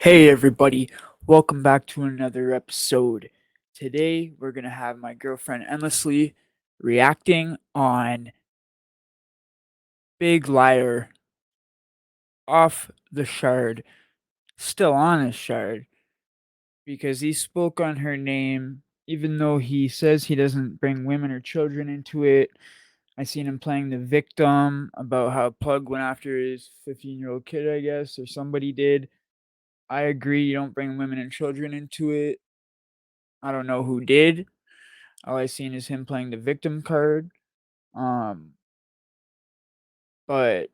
Hey everybody, welcome back to another episode. Today we're going to have my girlfriend Endlessly reacting on Big Liar off the shard, still on his shard, because he spoke on her name, even though he says he doesn't bring women or children into it. I seen him playing the victim about how Plug went after his 15-year-old kid, I guess, or somebody did. I agree, you don't bring women and children into it. I don't know who did. All I seen is him playing the victim card. Um, but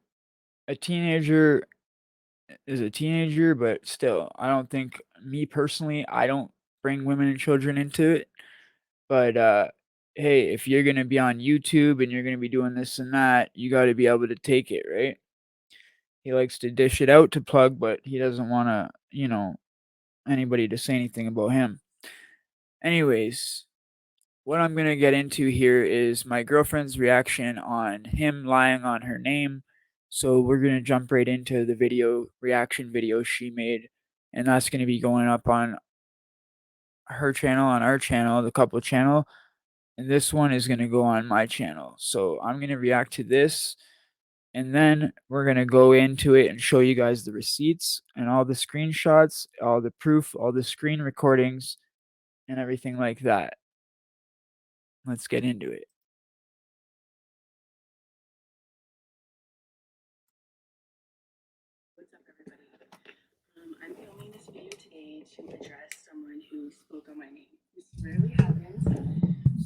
a teenager is a teenager, but still, I don't think me personally, I don't bring women and children into it. But hey, if you're gonna be on YouTube and you're gonna be doing this and that, you got to be able to take it, right? He likes to dish it out to Plug, but he doesn't want to, anybody to say anything about him. Anyways, what I'm going to get into here is my girlfriend's reaction on him lying on her name. So we're going to jump right into the reaction video she made. And that's going to be going up on her channel, on our channel, the couple channel. And this one is going to go on my channel. So I'm going to react to this. And then we're going to go into it and show you guys the receipts and all the screenshots, all the proof, all the screen recordings, and everything like that. Let's get into it. What's up, everybody? I'm filming this video today to address someone who spoke on my name. This rarely happens,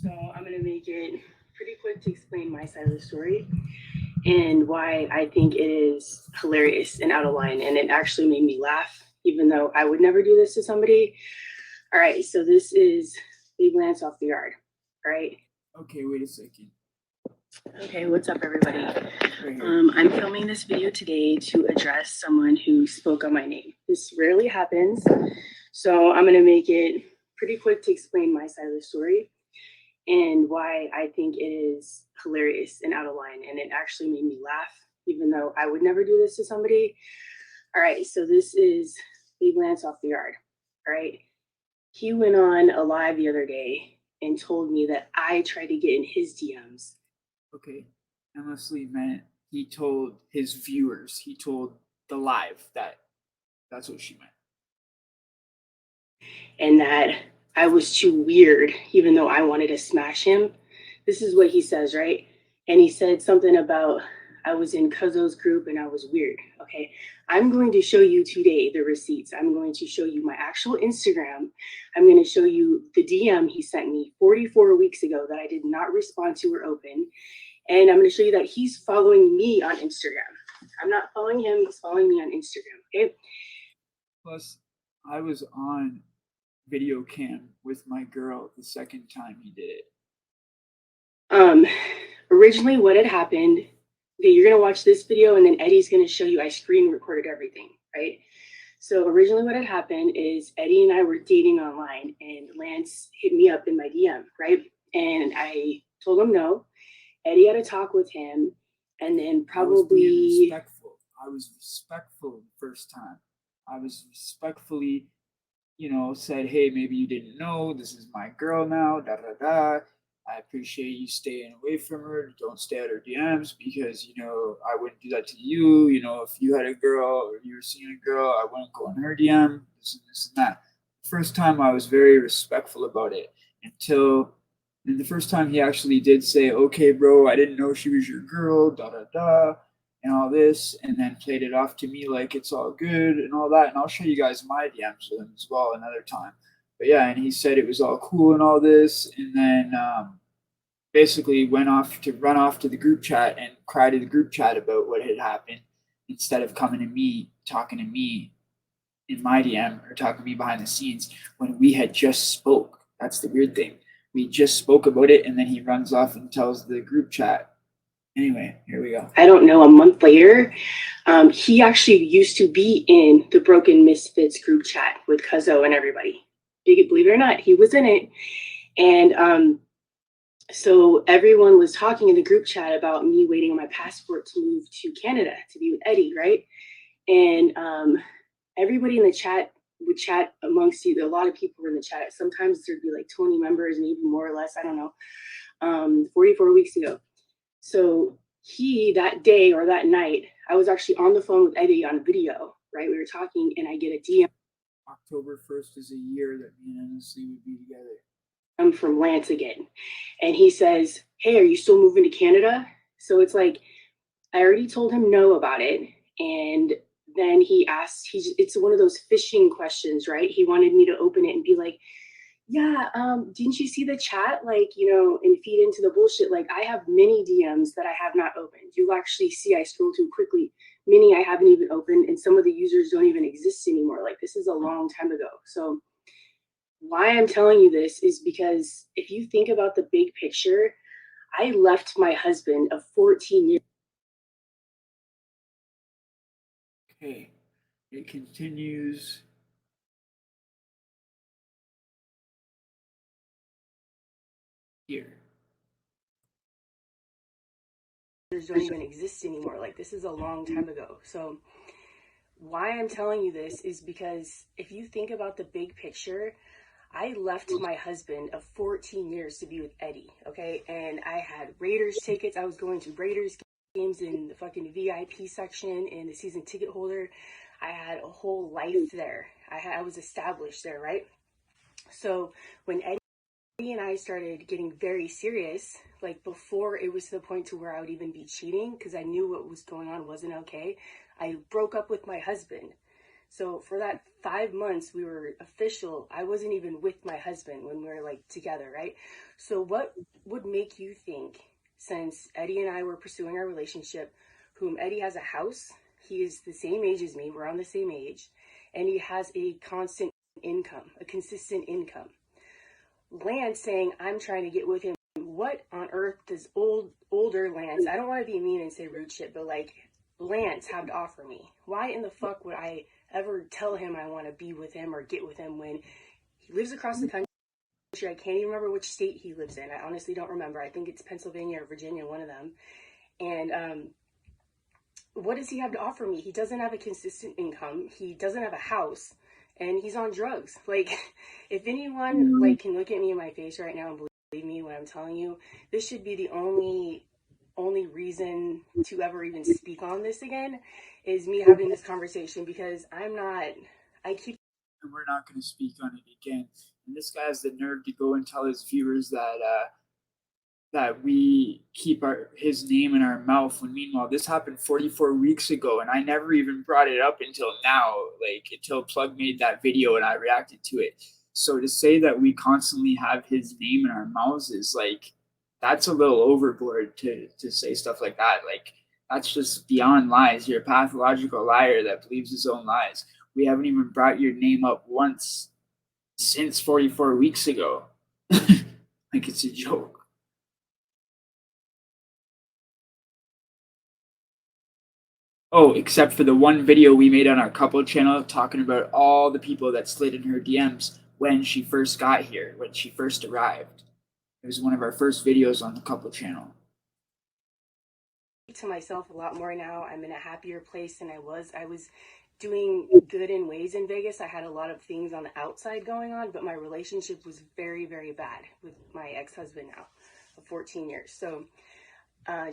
so I'm going to make it pretty quick to explain my side of the story and why I think it is hilarious and out of line, and it actually made me laugh, even though I would never do this to somebody. All right, so this is Big Lance off the yard, all right? Okay, wait a second. Okay, what's up, everybody? I'm filming this video today to address someone who spoke on my name. This rarely happens, so I'm going to make it pretty quick to explain my side of the story and why I think it is hilarious and out of line, and it actually made me laugh, even though I would never do this to somebody. All right, so this is Big Lance off the yard, all right? He went on a live the other day and told me that I tried to get in his DMs. Okay, Endlessly meant he told his viewers, he told the live that's what she meant. And that I was too weird, even though I wanted to smash him. This is what he says, right? And he said something about I was in Cuzzo's group and I was weird. Okay, I'm going to show you today the receipts. I'm going to show you my actual Instagram. I'm going to show you the DM he sent me 44 weeks ago that I did not respond to or open. And I'm going to show you that he's following me on Instagram. I'm not following him, he's following me on Instagram. Okay. Plus, I was on video cam with my girl the second time he did it. Originally what had happened, okay, you're gonna watch this video and then Eddie's gonna show you I screen recorded everything, right? So originally what had happened is Eddie and I were dating online and Lance hit me up in my DM, right? And I told him no. Eddie had a talk with him, and then probably I was respectful the first time. I was respectfully, said, hey, maybe you didn't know, this is my girl now, da da da. I appreciate you staying away from her. Don't stay at her DMs because, I wouldn't do that to you. If you had a girl or you were seeing a girl, I wouldn't go in her DM, this and that. First time I was very respectful about it until and the first time he actually did say, okay, bro, I didn't know she was your girl, da da da, and all this, and then played it off to me like it's all good and all that. And I'll show you guys my DMs with him as well another time. But yeah, and he said it was all cool and all this, and then basically run off to the group chat and cry to the group chat about what had happened instead of coming to me, talking to me in my DM or talking to me behind the scenes when we had just spoke. That's the weird thing. We just spoke about it, and then he runs off and tells the group chat. Anyway, here we go. I don't know, a month later, he actually used to be in the Broken Misfits group chat with Cuzzo and everybody. Believe it or not, he was in it. And so everyone was talking in the group chat about me waiting on my passport to move to Canada to be with Eddie, right? And everybody in the chat would chat amongst you. A lot of people were in the chat. Sometimes there'd be like 20 members, maybe more or less, I don't know, 44 weeks ago. So that day or that night, I was actually on the phone with Eddie on video, right? We were talking and I get a DM. October 1st is a year that me and Endlessly would be together. I'm from Lance again. And he says, hey, are you still moving to Canada? So it's like, I already told him no about it. And then he asked, it's one of those fishing questions, right? He wanted me to open it and be like, yeah, didn't you see the chat? Like, and feed into the bullshit. Like, I have many DMs that I have not opened. You'll actually see I scroll too quickly. Many I haven't even opened, and some of the users don't even exist anymore. Like, this is a long time ago. So why I'm telling you this is because if you think about the big picture, I left my husband of 14 years. Okay, it continues. Here. Don't even exist anymore. Like, this is a long time ago. So why I'm telling you this is because if you think about the big picture, I left my husband of 14 years to be with Eddie, okay? And I had Raiders tickets. I was going to Raiders games in the fucking VIP section and the season ticket holder. I had a whole life there. I was established there, right? So when Eddie and I started getting very serious, like before it was to the point to where I would even be cheating because I knew what was going on wasn't okay, I broke up with my husband. So for that 5 months we were official, I wasn't even with my husband when we were like together, right? So what would make you think, since Eddie and I were pursuing our relationship, whom Eddie has a house, he is the same age as me, we're on the same age, and he has a constant income, a consistent income. Lance saying I'm trying to get with him. What on earth does older Lance, I don't want to be mean and say rude shit, but like Lance have to offer me? Why in the fuck would I ever tell him I want to be with him or get with him when he lives across the country? I can't even remember which state he lives in. I honestly don't remember. I think it's Pennsylvania or Virginia, one of them. And what does he have to offer me? He doesn't have a consistent income. He doesn't have a house, and he's on drugs. Like, if anyone like can look at me in my face right now and believe me when I'm telling you, this should be the only reason to ever even speak on this again, is me having this conversation, because we're not going to speak on it again. And this guy has the nerve to go and tell his viewers that we keep his name in our mouth, when meanwhile this happened 44 weeks ago and I never even brought it up until now, like until Plug made that video and I reacted to it. So to say that we constantly have his name in our mouths is like, that's a little overboard to say stuff like that. Like, that's just beyond lies. You're a pathological liar that believes his own lies. We haven't even brought your name up once since 44 weeks ago. Like, it's a joke. Oh, except for the one video we made on our couple channel talking about all the people that slid in her DMs when she first got here, when she first arrived. It was one of our first videos on the couple channel. To myself a lot more now. I'm in a happier place than I was. I was doing good in ways in Vegas. I had a lot of things on the outside going on, but my relationship was very, very bad with my ex-husband now of 14 years. So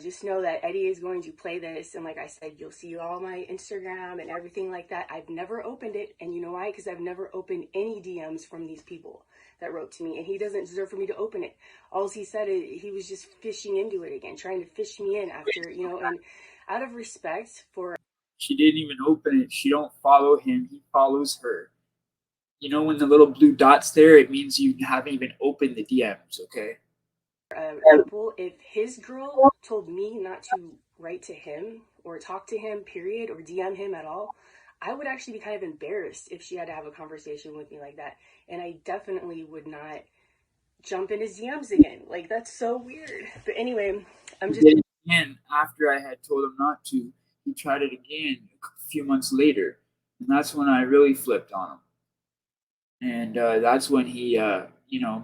just know that Eddie is going to play this, and like I said, you'll see all my Instagram and everything like that. I've never opened it, and you know why? Because I've never opened any DMs from these people that wrote to me, and he doesn't deserve for me to open it. All he said is he was just fishing into it again, trying to fish me in after, and out of respect for... She didn't even open it. She don't follow him. He follows her. When the little blue dot's there, it means you haven't even opened the DMs, okay? People, if his girl told me not to write to him or talk to him, period, or DM him at all, I would actually be kind of embarrassed if she had to have a conversation with me like that. And I definitely would not jump in his DMs again. Like, that's so weird. But anyway, I'm just... Again, after I had told him not to, he tried it again a few months later. And that's when I really flipped on him. And that's when he,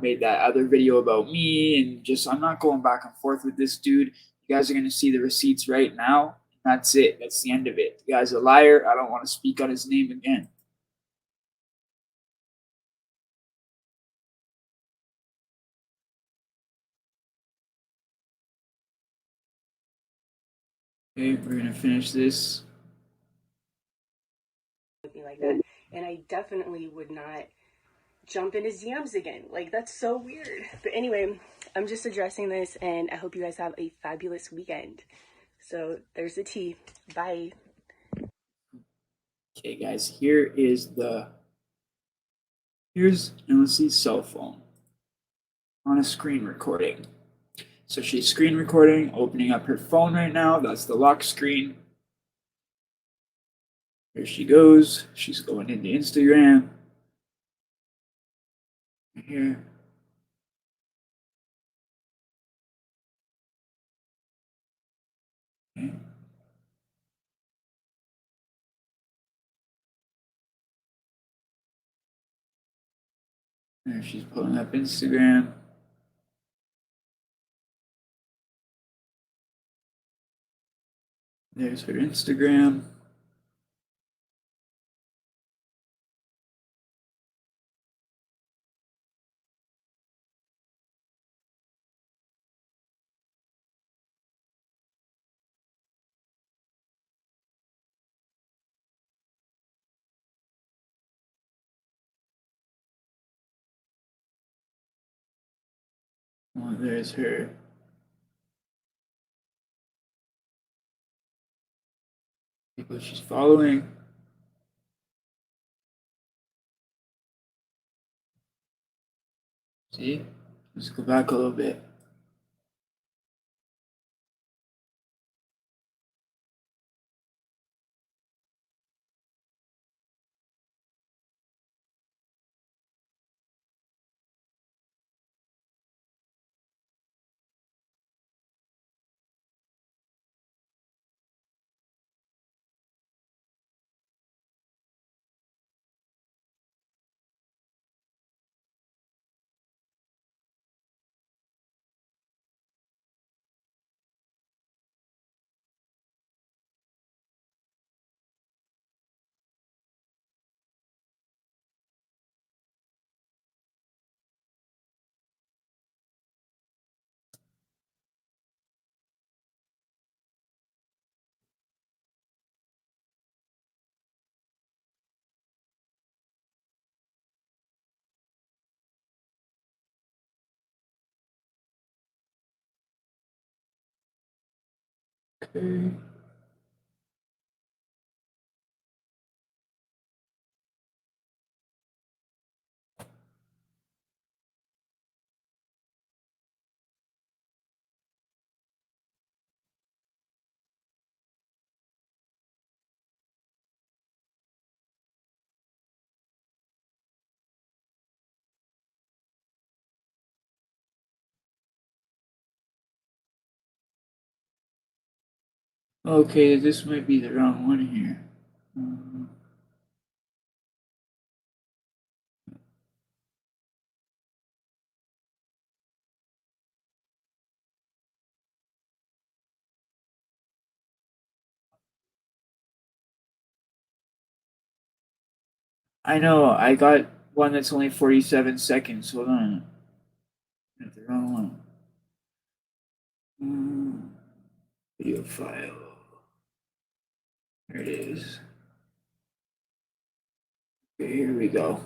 made that other video about me. And just, I'm not going back and forth with this dude. You guys are going to see the receipts right now. That's it. That's the end of it. The guy's a liar. I don't want to speak on his name again. Okay, we're gonna finish this. Like that, and I definitely would not jump in his DMs again. Like, that's so weird. But anyway, I'm just addressing this, and I hope you guys have a fabulous weekend. So there's the tea. Bye. Okay, guys, here's Endlessly's cell phone on a screen recording. So she's screen recording, opening up her phone right now. That's the lock screen. Here she goes. She's going into Instagram. Right here. Okay. There she's pulling up Instagram. There's her Instagram. Oh, there's her. People she's following. See? Let's go back a little bit. Okay. Okay, this might be the wrong one here. I know, I got one that's only 47 seconds. Hold on. Got the wrong one. Video file. There it is. Okay, here we go.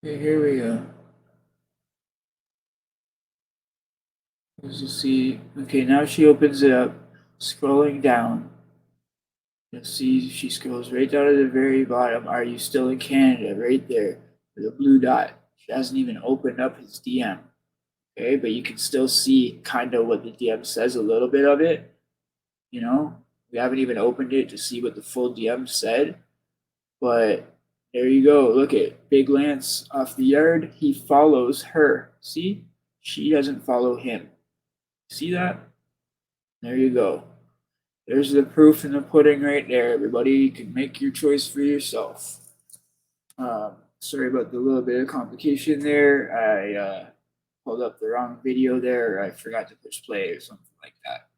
Okay, here we go. As you see, okay, now she opens it up, scrolling down. You'll see she scrolls right down to the very bottom. Are you still in Canada? Right there with a blue dot. She hasn't even opened up his DM. Okay, but you can still see kind of what the DM says, a little bit of it. You know, we haven't even opened it to see what the full DM said. But there you go. Look at Big Lance off the yard. He follows her. See? She doesn't follow him. See that? There you go. There's the proof in the pudding right there, everybody. You can make your choice for yourself. Sorry about the little bit of complication there. I pulled up the wrong video there. I forgot to push play or something like that.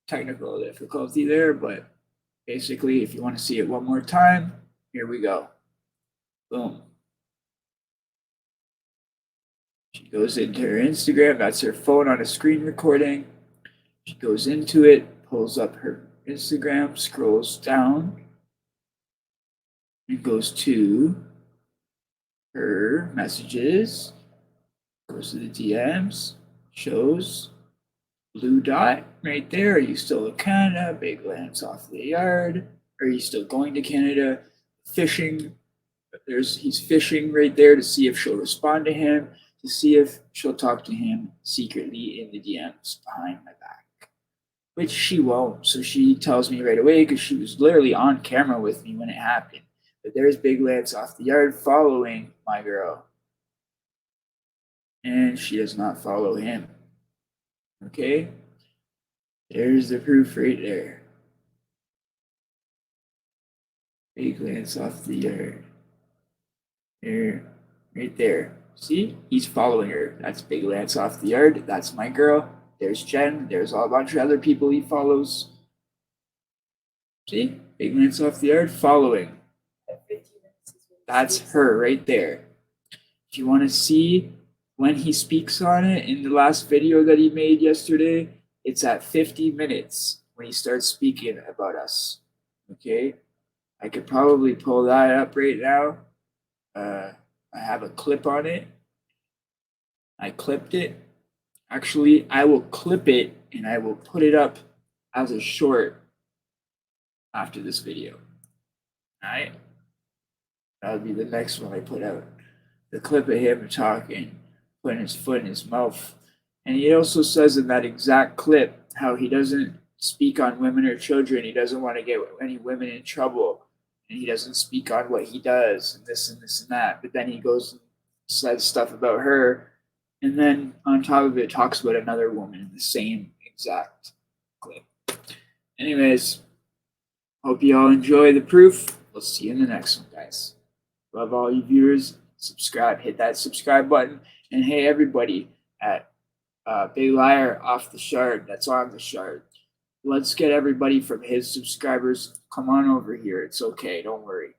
Technical difficulty there, but basically, if you want to see it one more time, here we go. Boom. She goes into her Instagram. That's her phone on a screen recording. She goes into it, pulls up her Instagram, scrolls down, and goes to her messages, goes to the DMs, shows blue dot right there. Are you still in Canada? Big Lance off the yard. Are you still going to Canada? Fishing. He's fishing right there to see if she'll respond to him, to see if she'll talk to him secretly in the DMs behind my back, which she won't. So she tells me right away because she was literally on camera with me when it happened. But there's Big Lance off the yard following my girl, and she does not follow him. Okay, there's the proof right there. Big Lance off the yard. There, right there. See, he's following her. That's Big Lance off the yard. That's my girl. There's Jen. There's a bunch of other people he follows. See, Big Lance off the yard following. That's her right there. If you want to see when he speaks on it in the last video that he made yesterday, it's at 50 minutes when he starts speaking about us. Okay, I could probably pull that up right now. I have a clip on it. I clipped it. Actually, I will clip it and I will put it up as a short after this video. All right? That'll be the next one I put out. The clip of him talking, putting his foot in his mouth. And he also says in that exact clip how he doesn't speak on women or children. He doesn't want to get any women in trouble. And he doesn't speak on what he does and this and this and that. But then he goes and says stuff about her. And then on top of it, talks about another woman in the same exact clip. Anyways, hope you all enjoy the proof. We'll see you in the next one, guys. Love all you viewers. Subscribe. Hit that subscribe button. And hey, everybody at Big Liar off the shard. That's on the shard. Let's get everybody from his subscribers. Come on over here. It's okay. Don't worry.